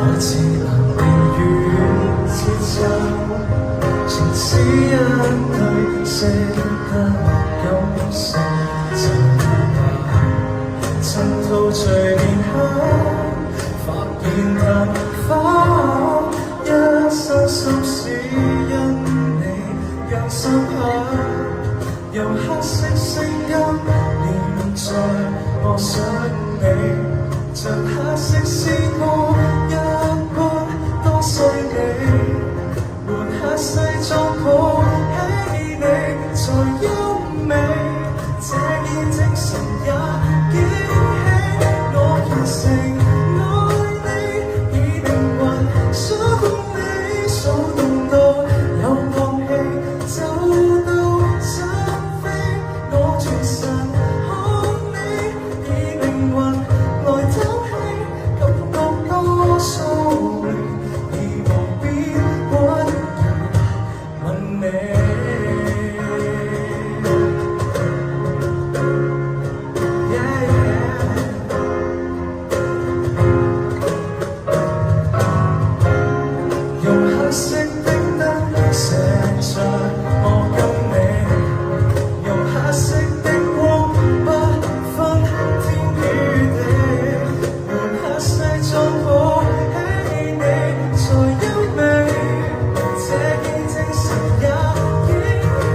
我只能寧願節奏，情只一對，識得感受就吧。曾陶醉年刻，發現能否一生心事因你更深刻，用黑色聲音念在我想你。像黑色詩歌一般多細膩，換黑西裝抱起你才優美，這件精神也驚喜，我虔誠愛你，以靈魂想共你騷動到有樂器走到想飛，我全神看你，以靈魂來偷氣，感覺多疏離，而無邊溫柔問你。用黑色的燈射着我跟你，用黑色的光不分天與地，換黑西裝抱起你才優美，這件精神也驚喜，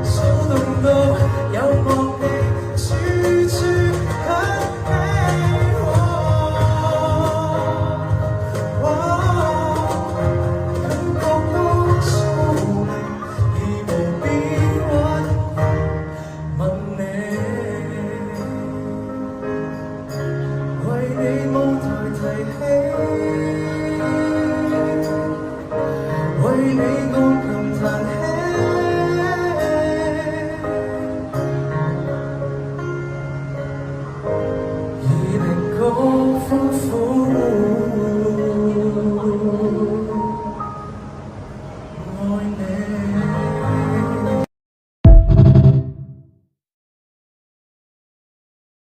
騷動到有樂器處處響起，感覺多疏離，而無邊溫柔問你，為你舞台提起，為你鋼琴彈起，以靈歌歡呼。